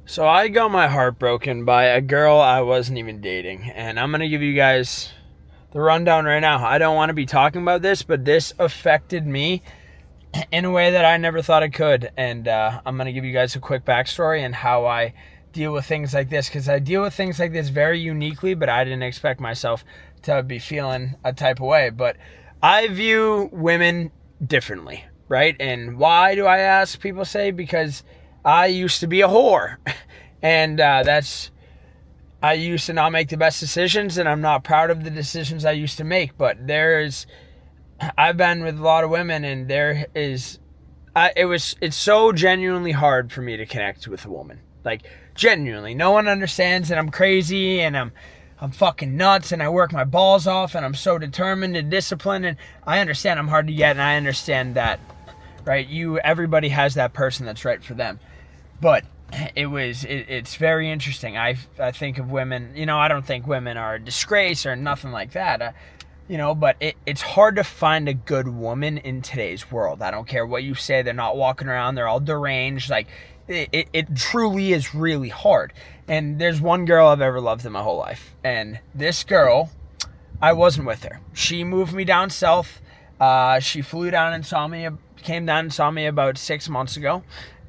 So I got my heart broken by a girl I wasn't even dating, and I'm gonna give you guys the rundown right now. I don't want to be talking about this, but this affected me in a way that I never thought it could, and I'm gonna give you guys a quick backstory and how I deal with things like this, because I deal with things like this very uniquely, but I didn't expect myself to be feeling a type of way. But I view women differently, right? And why do I ask? People say because I used to be a whore. And I used to not make the best decisions, and I'm not proud of the decisions I used to make. But I've been with a lot of women, and it's so genuinely hard for me to connect with a woman. Like, genuinely. No one understands that I'm crazy, and I'm fucking nuts, and I work my balls off, and I'm so determined and disciplined, and I understand I'm hard to get, and I understand that, right? Everybody has that person that's right for them. But it's very interesting. I think of women, I don't think women are a disgrace or nothing like that, but it's hard to find a good woman in today's world. I don't care what you say. They're not walking around. They're all deranged. Like, it truly is really hard. And there's one girl I've ever loved in my whole life. And this girl, I wasn't with her. She moved me down south. She flew down and came down and saw me about 6 months ago.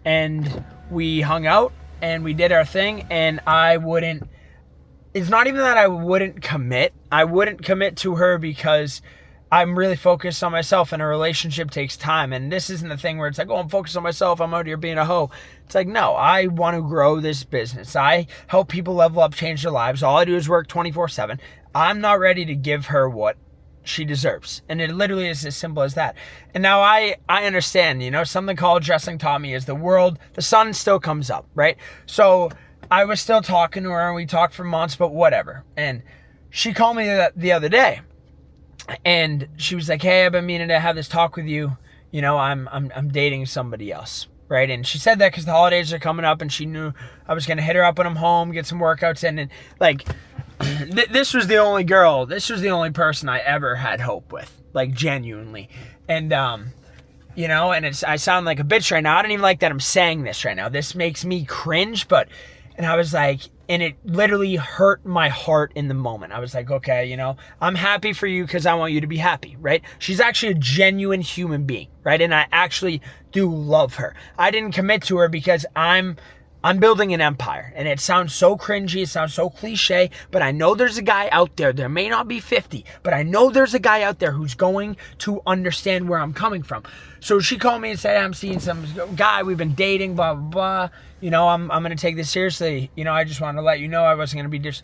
And we hung out and we did our thing, and it's not even that I wouldn't commit. I wouldn't commit to her because I'm really focused on myself, and a relationship takes time. And this isn't the thing where it's like, oh, I'm focused on myself, I'm out here being a hoe. It's like, no, I want to grow this business. I help people level up, change their lives. All I do is work 24/7. I'm not ready to give her what she deserves. And it literally is as simple as that. And now I understand, something college wrestling taught me is the sun still comes up, right? So I was still talking to her, and we talked for months, but whatever. And she called me the other day, and she was like, hey, I've been meaning to have this talk with you. I'm dating somebody else. Right. And she said that because the holidays are coming up, and she knew I was going to hit her up when I'm home, get some workouts in. And like, this was the only person I ever had hope with, like, genuinely. And, and I sound like a bitch right now. I don't even like that I'm saying this right now. This makes me cringe, and I was like, and it literally hurt my heart in the moment. I was like, okay, I'm happy for you because I want you to be happy, right? She's actually a genuine human being, right? And I actually do love her. I didn't commit to her because I'm building an empire, and it sounds so cringy, it sounds so cliche, but I know there's a guy out there may not be 50, but I know there's a guy out there who's going to understand where I'm coming from. So she called me and said, I'm seeing some guy, we've been dating, blah, blah, blah, I'm going to take this seriously, I just wanted to let you know I wasn't going to be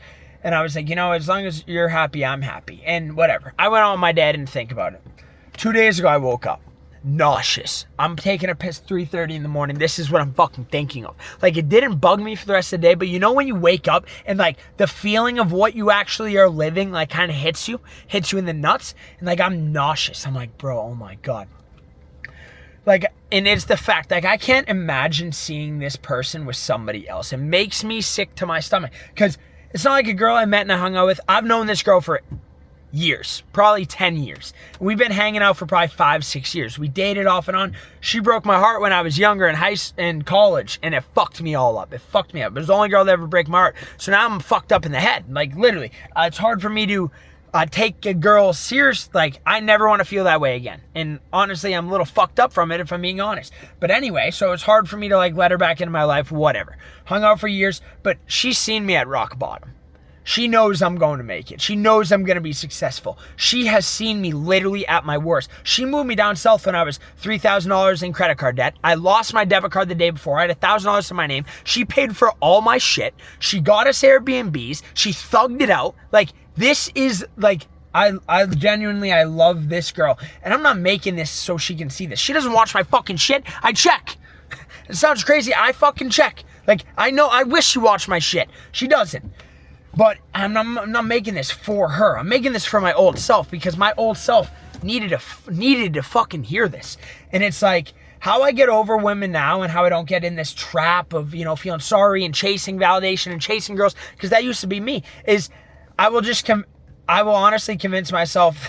and I was like, as long as you're happy, I'm happy, and whatever. I went on with my dad and think about it. 2 days ago, I woke up nauseous. I'm taking a piss 3:30 in the morning. This is what I'm fucking thinking of. Like, it didn't bug me for the rest of the day, but when you wake up and like the feeling of what you actually are living like kind of hits you in the nuts, and like I'm nauseous. I'm like, bro, oh my God. Like, and it's the fact, like, I can't imagine seeing this person with somebody else. It makes me sick to my stomach, because it's not like a girl I met and I hung out with. I've known this girl for years, probably 10 years. We've been hanging out for probably 5-6 years. We dated off and on. She broke my heart when I was younger in college, and it fucked me all up. It fucked me up. It was the only girl that ever break my heart. So now I'm fucked up in the head. Like, literally, it's hard for me to take a girl serious. Like, I never want to feel that way again. And honestly, I'm a little fucked up from it, if I'm being honest. But anyway, so it's hard for me to like let her back into my life, whatever. Hung out for years, but she's seen me at rock bottom. She knows I'm going to make it. She knows I'm going to be successful. She has seen me literally at my worst. She moved me down south when I was $3,000 in credit card debt. I lost my debit card the day before. I had $1,000 to my name. She paid for all my shit. She got us Airbnbs. She thugged it out. Like, this is like, I genuinely love this girl. And I'm not making this so she can see this. She doesn't watch my fucking shit. I check. It sounds crazy. I fucking check. Like, I wish she watched my shit. She doesn't. But I'm not making this for her. I'm making this for my old self, because my old self needed to fucking hear this. And it's like, how I get over women now, and how I don't get in this trap of, feeling sorry and chasing validation and chasing girls, because that used to be me, is I will honestly convince myself,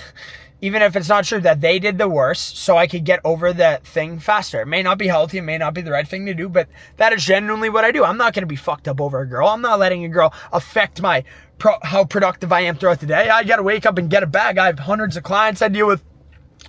even if it's not true, that they did the worst so I could get over that thing faster. It may not be healthy, it may not be the right thing to do, but that is genuinely what I do. I'm not going to be fucked up over a girl. I'm not letting a girl affect how productive I am throughout the day. I got to wake up and get a bag. I have hundreds of clients I deal with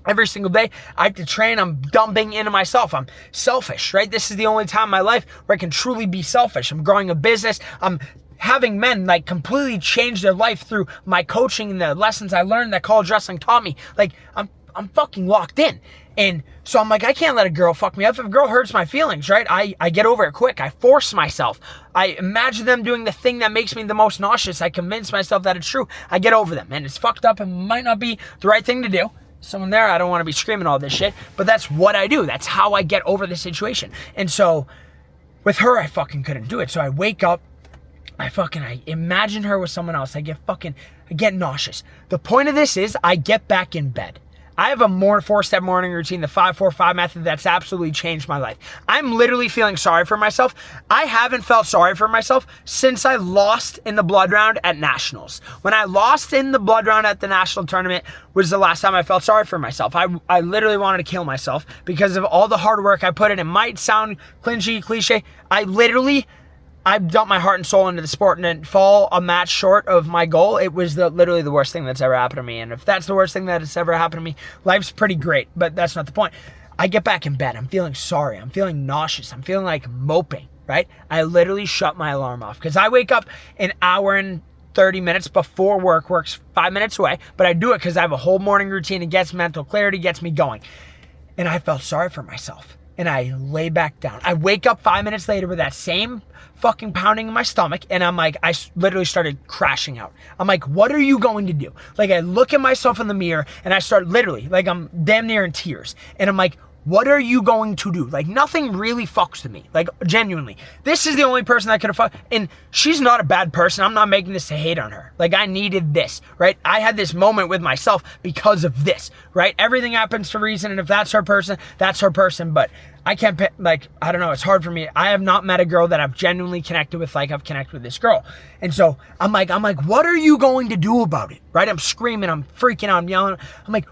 every single day. I have to train. I'm dumping into myself. I'm selfish, right? This is the only time in my life where I can truly be selfish. I'm growing a business. I'm having men like completely change their life through my coaching and the lessons I learned that college wrestling taught me. Like I'm fucking locked in. And so I'm like, I can't let a girl fuck me up. If a girl hurts my feelings, right? I get over it quick. I force myself. I imagine them doing the thing that makes me the most nauseous. I convince myself that it's true. I get over them. And it's fucked up and might not be the right thing to do. Someone there, I don't want to be screaming all this shit, but that's what I do. That's how I get over the situation. And so with her, I fucking couldn't do it. So I wake up, I imagine her with someone else. I get nauseous. The point of this is I get back in bed. I have a 4-step morning routine, the 5-4-5 method, that's absolutely changed my life. I'm literally feeling sorry for myself. I haven't felt sorry for myself since I lost in the blood round at Nationals. When I lost in the blood round at the national tournament was the last time I felt sorry for myself. I literally wanted to kill myself because of all the hard work I put in. It might sound cliche. I dumped my heart and soul into the sport and then fall a match short of my goal. It was literally the worst thing that's ever happened to me. And if that's the worst thing that has ever happened to me, life's pretty great, but that's not the point. I get back in bed. I'm feeling sorry. I'm feeling nauseous. I'm feeling like moping, right? I literally shut my alarm off because I wake up an hour and 30 minutes before work's 5 minutes away, but I do it because I have a whole morning routine. It gets mental clarity, gets me going. And I felt sorry for myself. And I lay back down. I wake up 5 minutes later with that same fucking pounding in my stomach. And I'm like, I literally started crashing out. I'm like, what are you going to do? Like, I look at myself in the mirror and I start literally, like, I'm damn near in tears. And I'm like, what are you going to do? Like, nothing really fucks with me. Like, genuinely. This is the only person that could have fucked. And she's not a bad person. I'm not making this to hate on her. Like, I needed this, right? I had this moment with myself because of this, right? Everything happens for a reason. And if that's her person, that's her person. But I can't, like, I don't know. It's hard for me. I have not met a girl that I've genuinely connected with like I've connected with this girl. And so I'm like, what are you going to do about it? Right? I'm screaming. I'm freaking out. I'm yelling. I'm like,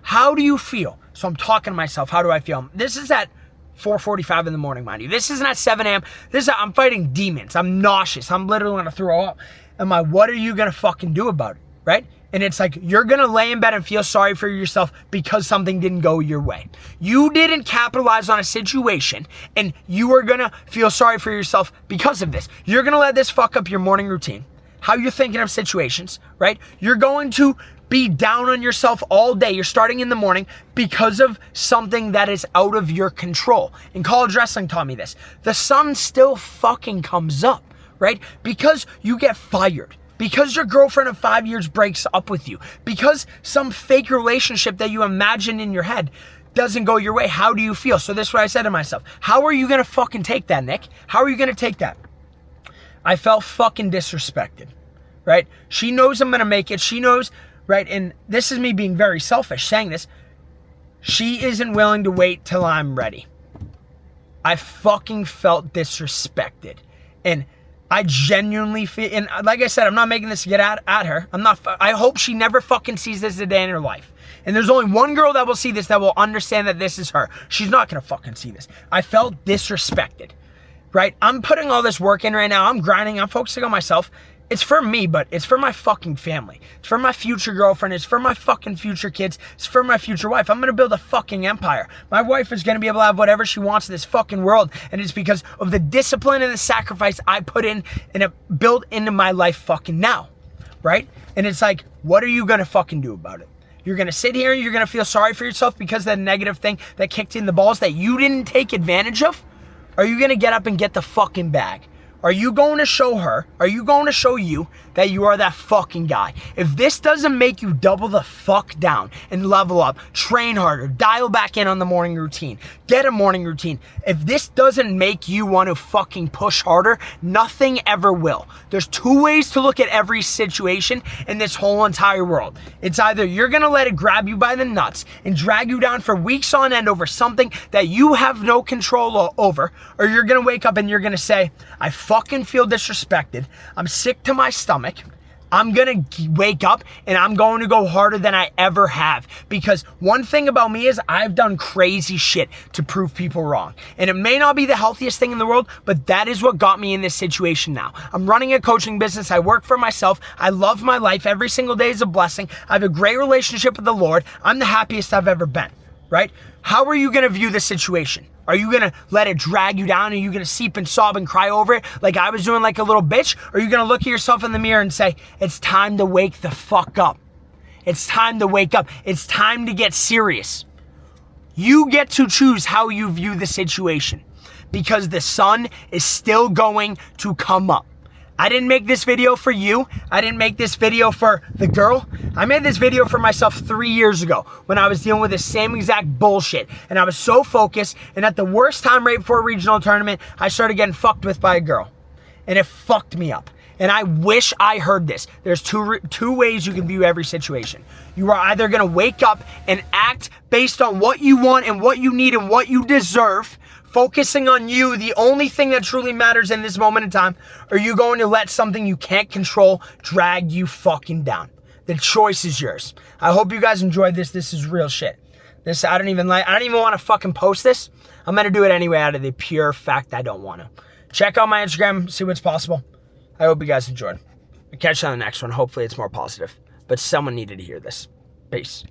how do you feel? So I'm talking to myself. How do I feel? This is at 4:45 in the morning, mind you. This isn't at 7 a.m. I'm fighting demons. I'm nauseous. I'm literally going to throw up. I'm like, what are you going to fucking do about it? Right? And it's like, you're going to lay in bed and feel sorry for yourself because something didn't go your way. You didn't capitalize on a situation and you are going to feel sorry for yourself because of this. You're going to let this fuck up your morning routine, how you're thinking of situations, right? You're going to be down on yourself all day. You're starting in the morning because of something that is out of your control. In college wrestling taught me this. The sun still fucking comes up, right? Because you get fired. Because your girlfriend of 5 years breaks up with you. Because some fake relationship that you imagine in your head doesn't go your way. How do you feel? So this is what I said to myself. How are you going to fucking take that, Nick? How are you going to take that? I felt fucking disrespected, right? She knows I'm going to make it. She knows, right? And this is me being very selfish saying this. She isn't willing to wait till I'm ready. I fucking felt disrespected. And I genuinely feel, and like I said, I'm not making this to get at her. I hope she never fucking sees this a day in her life. And there's only one girl that will see this, that will understand that this is her. She's not going to fucking see this. I felt disrespected, right? I'm putting all this work in right now. I'm grinding. I'm focusing on myself. It's for me, but it's for my fucking family. It's for my future girlfriend. It's for my fucking future kids. It's for my future wife. I'm going to build a fucking empire. My wife is going to be able to have whatever she wants in this fucking world. And it's because of the discipline and the sacrifice I put in and it built into my life fucking now. Right? And it's like, what are you going to fucking do about it? You're going to sit here and you're going to feel sorry for yourself because of that negative thing that kicked in the balls that you didn't take advantage of? Or are you going to get up and get the fucking bag? Are you going to show her? Are you going to show you that you are that fucking guy? If this doesn't make you double the fuck down and level up, train harder, dial back in on the morning routine, get a morning routine. If this doesn't make you want to fucking push harder, nothing ever will. There's two ways to look at every situation in this whole entire world. It's either you're going to let it grab you by the nuts and drag you down for weeks on end over something that you have no control over, or you're going to wake up and you're going to say, I fucking feel disrespected. I'm sick to my stomach. I'm going to wake up and I'm going to go harder than I ever have. Because one thing about me is I've done crazy shit to prove people wrong. And it may not be the healthiest thing in the world, but that is what got me in this situation now. I'm running a coaching business. I work for myself. I love my life. Every single day is a blessing. I have a great relationship with the Lord. I'm the happiest I've ever been, right? How are you going to view the situation? Are you going to let it drag you down? Are you going to seep and sob and cry over it like I was doing like a little bitch? Or are you going to look at yourself in the mirror and say, it's time to wake the fuck up. It's time to wake up. It's time to get serious. You get to choose how you view the situation because the sun is still going to come up. I didn't make this video for you. I didn't make this video for the girl. I made this video for myself 3 years ago when I was dealing with the same exact bullshit. And I was so focused. And at the worst time right before a regional tournament, I started getting fucked with by a girl. And it fucked me up. And I wish I heard this. There's two ways you can view every situation. You are either going to wake up and act based on what you want and what you need and what you deserve, focusing on you, the only thing that truly matters in this moment in time, or are you going to let something you can't control drag you fucking down? The choice is yours. I hope you guys enjoyed this. This is real shit. I don't even want to fucking post this. I'm going to do it anyway out of the pure fact I don't want to. Check out my Instagram, see what's possible. I hope you guys enjoyed. I'll catch you on the next one. Hopefully it's more positive. But someone needed to hear this. Peace.